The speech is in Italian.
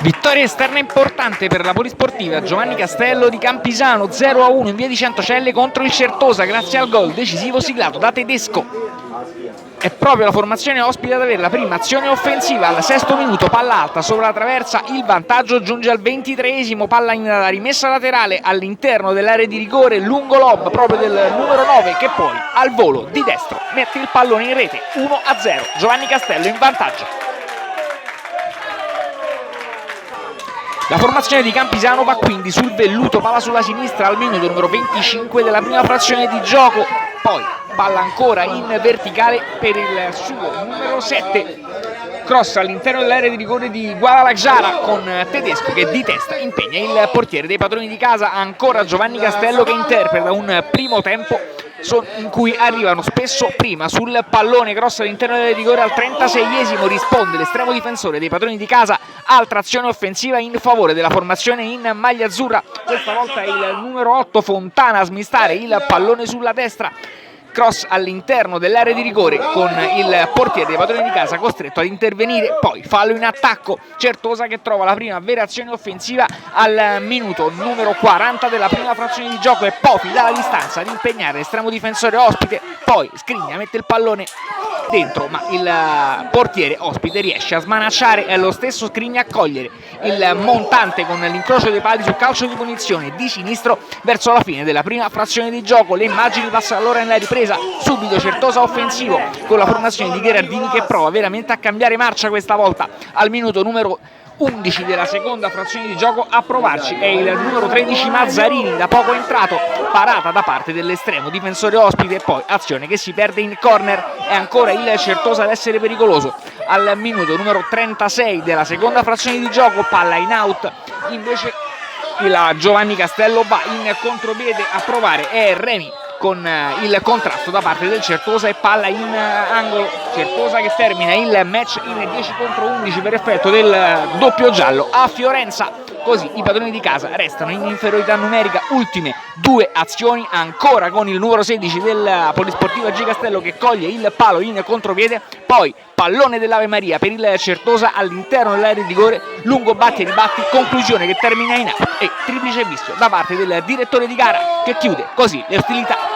Vittoria esterna importante per la Polisportiva Giovanni Castello di Campisano, 0-1 in via di Centocelle contro il Certosa grazie al gol decisivo siglato da Tedesco. È proprio la formazione ospite ad avere la prima azione offensiva al 6° minuto, palla alta sopra la traversa, il vantaggio giunge al 23esimo, palla in rimessa laterale all'interno dell'area di rigore, lungo lob proprio del numero 9 che poi al volo di destro mette il pallone in rete, 1-0, Giovanni Castello in vantaggio. La formazione di Campisano va quindi sul velluto, palla sulla sinistra al minuto numero 25 della prima frazione di gioco, poi palla ancora in verticale per il suo numero 7, cross all'interno dell'area di rigore di Guadalajara con Tedesco che di testa impegna il portiere dei padroni di casa, ancora Giovanni Castello che interpreta un primo tempo in cui arrivano spesso prima sul pallone, cross all'interno del rigore al 36esimo, risponde l'estremo difensore dei padroni di casa, altra azione offensiva in favore della formazione in maglia azzurra, questa volta è il numero 8 Fontana a smistare il pallone sulla destra, cross all'interno dell'area di rigore con il portiere dei padroni di casa costretto ad intervenire, poi fallo in attacco, Certosa che trova la prima vera azione offensiva al minuto numero 40 della prima frazione di gioco e Popi dalla distanza ad impegnare l'estremo difensore ospite, poi Scrigna mette il pallone dentro ma il portiere ospite riesce a smanacciare e lo stesso Scrigna a cogliere il montante con l'incrocio dei pali sul calcio di punizione di sinistro verso la fine della prima frazione di gioco. Le immagini passano allora nella ripresa, subito Certosa offensivo con la formazione di Gherardini che prova veramente a cambiare marcia questa volta al minuto numero 11 della seconda frazione di gioco a provarci è il numero 13 Mazzarini, da poco entrato, parata da parte dell'estremo difensore ospite e poi azione che si perde in corner, è ancora il Certosa ad essere pericoloso al minuto numero 36 della seconda frazione di gioco, palla in out, invece il Giovanni Castello va in contropiede a provare, è Remi con il contrasto da parte del Certosa e palla in angolo, Certosa che termina il match in 10 contro 11 per effetto del doppio giallo a Fiorenza. Così i padroni di casa restano in inferiorità numerica, ultime due azioni ancora con il numero 16 del Polisportiva G Castello che coglie il palo in contropiede, poi pallone dell'Ave Maria per il Certosa all'interno dell'area di rigore, lungo batti e ribatti, conclusione che termina in out e triplice visto da parte del direttore di gara che chiude così le ostilità.